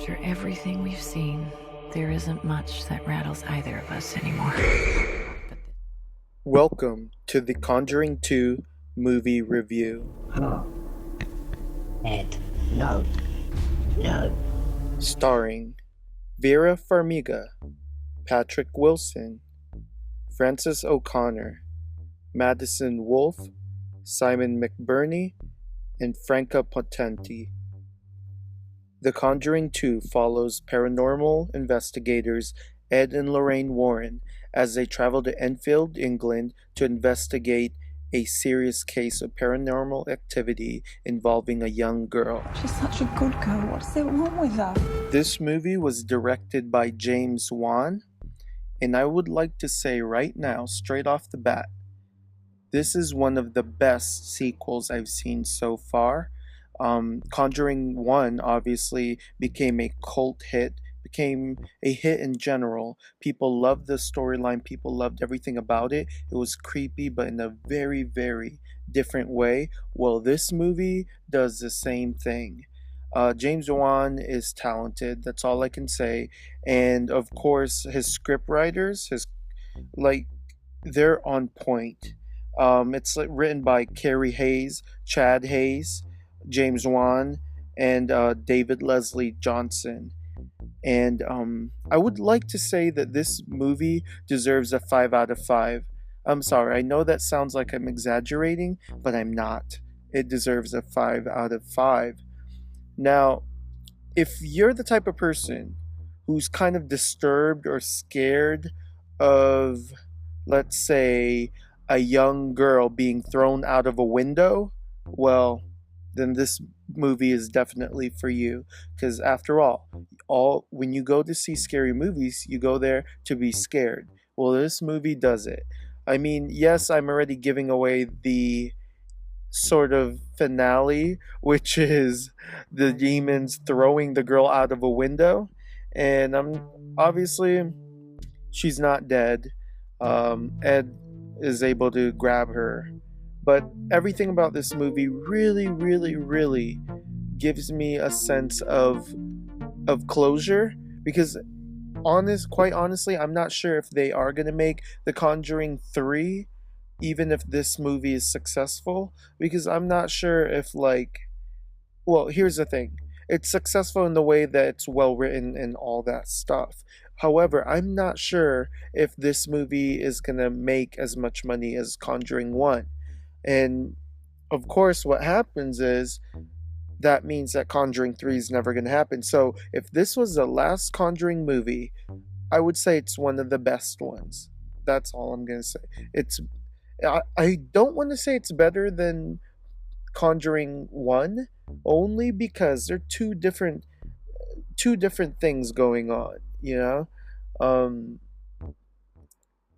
After everything we've seen, there isn't much that rattles either of us anymore. But Welcome to the Conjuring 2 movie review. Oh. Ed. No. No. Starring Vera Farmiga, Patrick Wilson, Francis O'Connor, Madison Wolfe, Simon McBurney, and Franca Potenti. The Conjuring 2 follows paranormal investigators Ed and Lorraine Warren as they travel to Enfield, England to investigate a serious case of paranormal activity involving a young girl. She's such a good girl. What's there wrong with her? This movie was directed by James Wan, and I would like to say right now, straight off the bat, this is one of the best sequels I've seen so far. Conjuring 1 obviously became a cult hit, became a hit in general. People loved the storyline, people loved everything about it. It was creepy, but in a very, very different way. Well, this movie does the same thing. James Wan is talented, that's all I can say. And of course, his script writers, they're on point. It's written by Carrie Hayes, Chad Hayes, James Wan, and David Leslie Johnson. And I would like to say that this movie deserves a 5 out of 5. I'm sorry, I know that sounds like I'm exaggerating, but I'm not. It deserves a 5 out of 5. Now, if you're the type of person who's kind of disturbed or scared of, let's say, a young girl being thrown out of a window, well, then this movie is definitely for you. Because after all, when you go to see scary movies, you go there to be scared. Well, this movie does it. I mean, yes, I'm already giving away the sort of finale, which is the demons throwing the girl out of a window. And obviously, she's not dead. Ed is able to grab her. But everything about this movie really, really, really gives me a sense of closure, because quite honestly, I'm not sure if they are going to make The Conjuring 3, even if this movie is successful, because I'm not sure if, well, here's the thing. It's successful in the way that it's well written and all that stuff. However, I'm not sure if this movie is going to make as much money as Conjuring 1. And of course, what happens is that means that Conjuring 3 is never going to happen. So if this was the last Conjuring movie, I would say it's one of the best ones. That's all I'm going to say. I don't want to say it's better than Conjuring 1, only because they're two different things going on, you know?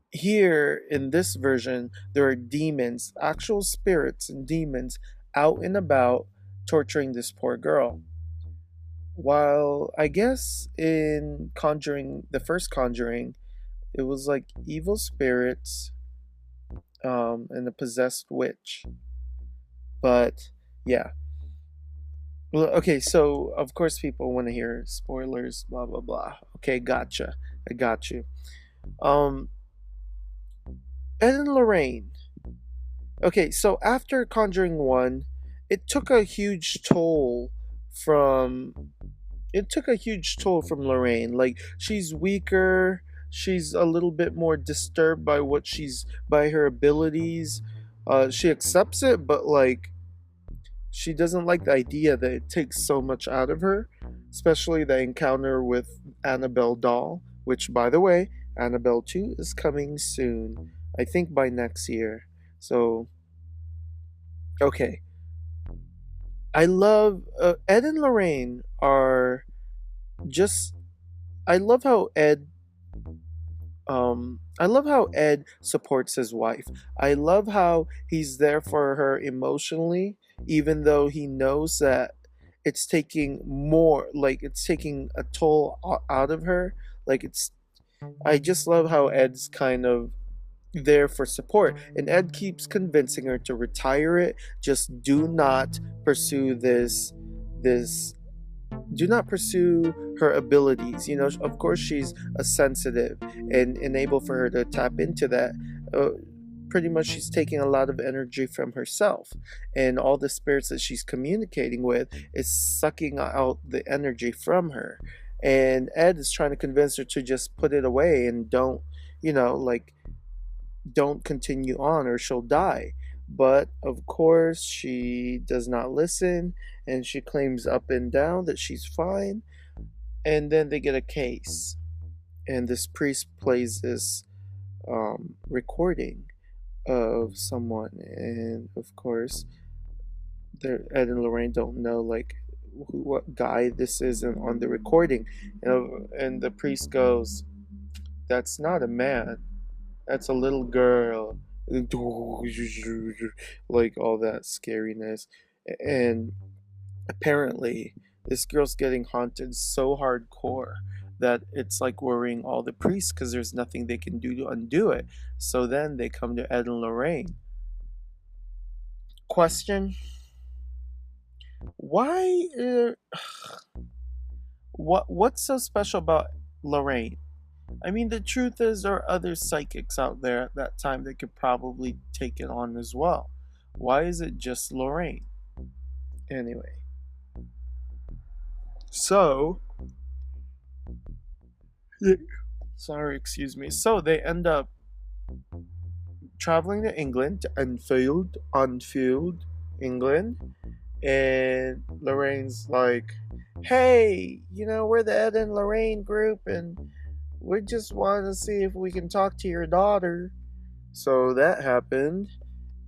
Here in this version, there are demons, actual spirits and demons out and about torturing this poor girl. While I guess in Conjuring, the first Conjuring, it was like evil spirits and a possessed witch. But yeah. Well, okay, so of course people want to hear spoilers, blah blah blah. Okay, gotcha. I got you. Ed and Lorraine. Okay, so after Conjuring 1, it took a huge toll from Lorraine. Like, she's weaker, she's a little bit more disturbed by her abilities. She accepts it, but she doesn't like the idea that it takes so much out of her, especially the encounter with Annabelle doll, which, by the way, Annabelle 2 is coming soon. I think by next year. So, okay. I love Ed and Lorraine are just. I love how Ed. I love how Ed supports his wife. I love how he's there for her emotionally, even though he knows that it's taking a toll out of her. I just love how Ed's kind of there for support, and Ed keeps convincing her to retire it. Just do not pursue this do not pursue her abilities. Of course, she's a sensitive, and able for her to tap into that. Uh, Pretty much, she's taking a lot of energy from herself, and all the spirits that she's communicating with is sucking out the energy from her. And Ed is trying to convince her to just put it away and don't, like, don't continue on or she'll die. But of course, she does not listen, and she claims up and down that she's fine. And then they get a case, and this priest plays this recording of someone, and of course, Ed and Lorraine don't know like what guy this is on the recording, and the priest goes, "That's not a man. That's a little girl." Like all that scariness. And apparently, this girl's getting haunted so hardcore that it's like worrying all the priests because there's nothing they can do to undo it. So then they come to Ed and Lorraine. Question: Why? What's so special about Lorraine? I mean, the truth is, there are other psychics out there at that time that could probably take it on as well. Why is it just Lorraine? Anyway, so sorry, excuse me. So they end up traveling to England, to Enfield, England, and Lorraine's like, "Hey, we're the Ed and Lorraine group, and we just want to see if we can talk to your daughter." So that happened.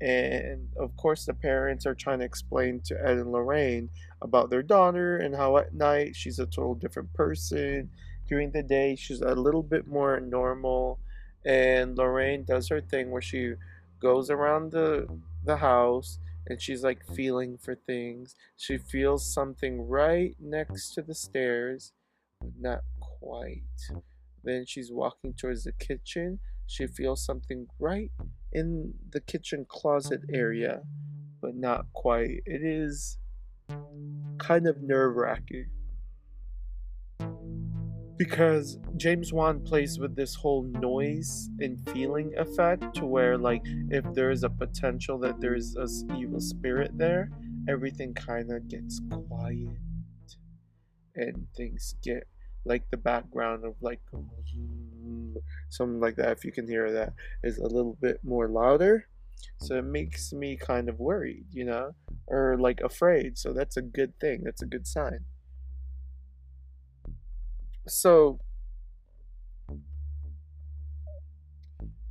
And of course, the parents are trying to explain to Ed and Lorraine about their daughter and how at night she's a total different person. During the day, she's a little bit more normal. And Lorraine does her thing where she goes around the house and she's like feeling for things. She feels something right next to the stairs, but not quite. Then she's walking towards the kitchen. She feels something right in the kitchen closet area, but not quite. It is kind of nerve wracking because James Wan plays with this whole noise and feeling effect to where, like, if there is a potential that there is an evil spirit there, everything kind of gets quiet and things get like the background of like something like that, if you can hear that, is a little bit more louder. So it makes me kind of worried, or like afraid. So that's a good thing. That's a good sign. So,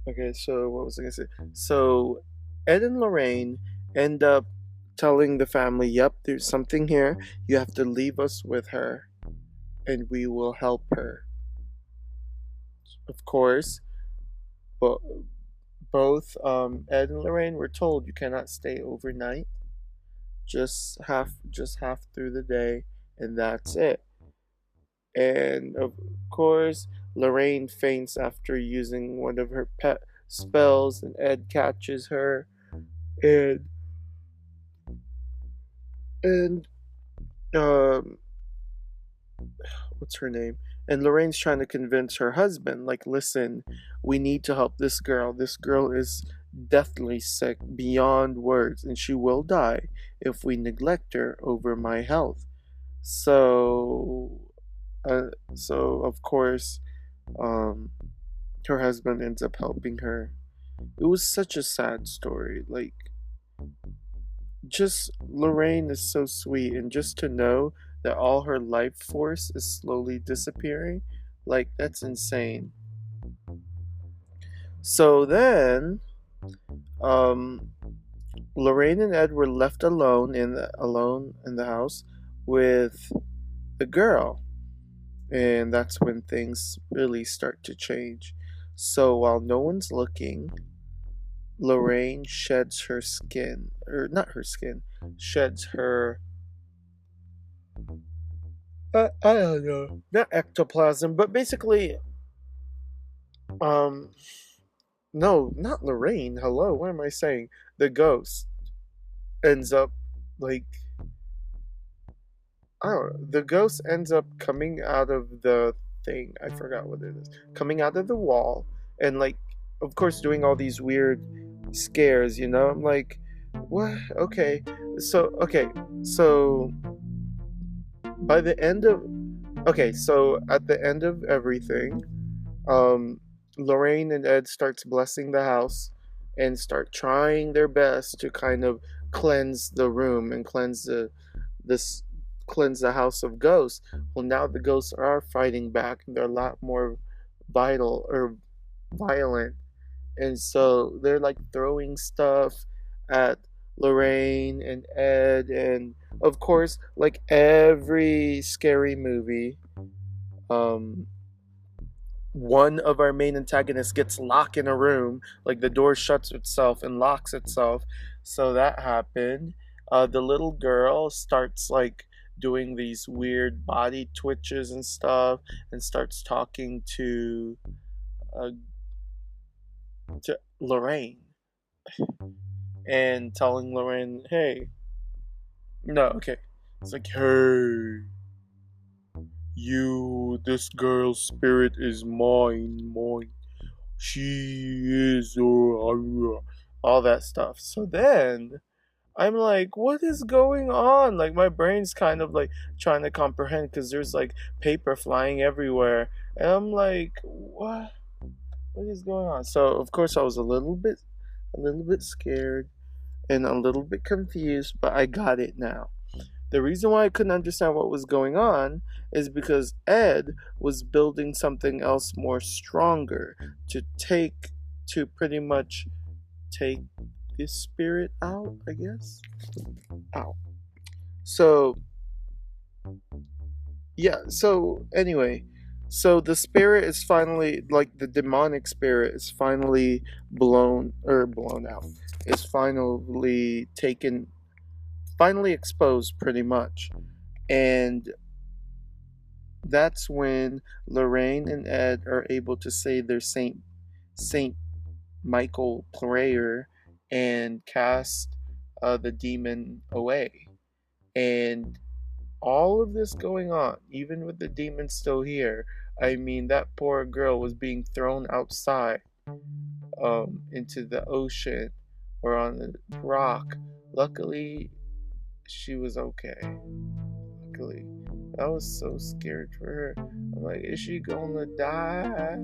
okay, so what was I going to say? So, Ed and Lorraine end up telling the family, "Yep, there's something here. You have to leave us with her, and we will help her." Of course, but both Ed and Lorraine were told you cannot stay overnight. Just half through the day, and that's it. And of course, Lorraine faints after using one of her pet spells, and Ed catches her, and and um what's her name? And Lorraine's trying to convince her husband, like, "Listen, we need to help this girl. This girl is deathly sick beyond words, and she will die if we neglect her over my health." So, so of course, um, her husband ends up helping her. It was such a sad story. Like, just Lorraine is so sweet, and just to know that all her life force is slowly disappearing, like, that's insane. So then, um, Lorraine and Ed were left alone in the house with the girl, and that's when things really start to change. So while no one's looking, Lorraine sheds her skin, or not her skin, sheds her, I don't know, not ectoplasm, but basically, um, no, not Lorraine. Hello, what am I saying? The ghost ends up like I don't know. The ghost ends up coming out of the thing. I forgot what it is. Coming out of the wall and like, of course, doing all these weird scares. I'm like, what? Okay, okay, so by the end of okay, so at the end of everything, um, Lorraine and Ed starts blessing the house and start trying their best to kind of cleanse the room and this cleanse the house of ghosts. Well, now the ghosts are fighting back and they're a lot more vital or violent, and so they're like throwing stuff at Lorraine and Ed, and of course, like every scary movie, um, one of our main antagonists gets locked in a room, like the door shuts itself and locks itself. So that happened. The little girl starts like doing these weird body twitches and stuff, and starts talking uh, to Lorraine and telling Lorraine, "Hey, no, okay." It's like, "Hey, this girl's spirit is mine. She is all that stuff." So then I'm like, what is going on? Like my brain's kind of like trying to comprehend because there's like paper flying everywhere. And I'm like, what is going on? So of course I was a little bit scared and a little bit confused, but I got it now. The reason why I couldn't understand what was going on is because Ed was building something else more stronger to pretty much take this spirit out, I guess. Out. So, yeah, so anyway, so the spirit is finally, like the demonic spirit is finally blown out. Is finally exposed pretty much. And that's when Lorraine and Ed are able to say their Saint Michael prayer and cast the demon away. And all of this going on, even with the demon still here, I mean that poor girl was being thrown outside into the ocean or on the rock. Luckily, she was okay. Luckily. I was so scared for her. I'm like, is she gonna die?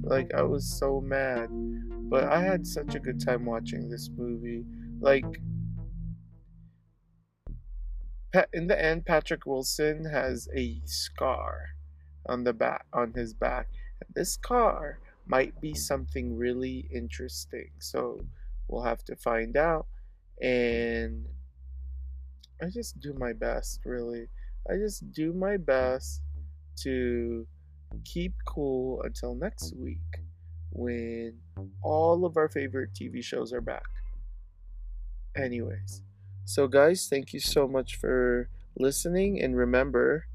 Like, I was so mad. But I had such a good time watching this movie. Like, in the end, Patrick Wilson has a scar on his back. And this scar might be something really interesting. So we'll have to find out. And I just do my best, really. I just do my best to keep cool until next week when all of our favorite TV shows are back. Anyways, so guys, thank you so much for listening. And remember,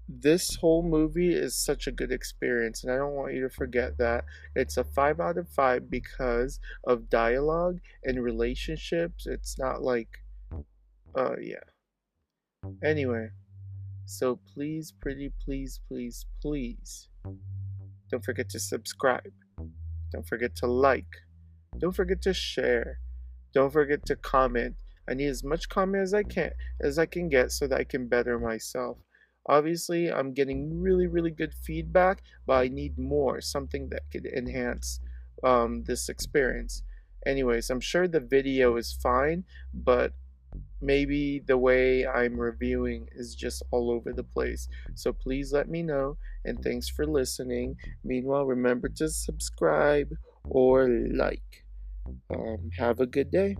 this whole movie is such a good experience, and I don't want you to forget that. It's a 5 out of 5 because of dialogue and relationships. It's not like, yeah. Anyway, so please, pretty please, please, please, don't forget to subscribe. Don't forget to like. Don't forget to share. Don't forget to comment. I need as much comment as I can get so that I can better myself. Obviously, I'm getting really, really good feedback, but I need more, something that could enhance this experience. Anyways, I'm sure the video is fine, but maybe the way I'm reviewing is just all over the place. So please let me know, and thanks for listening. Meanwhile, remember to subscribe or like. Have a good day.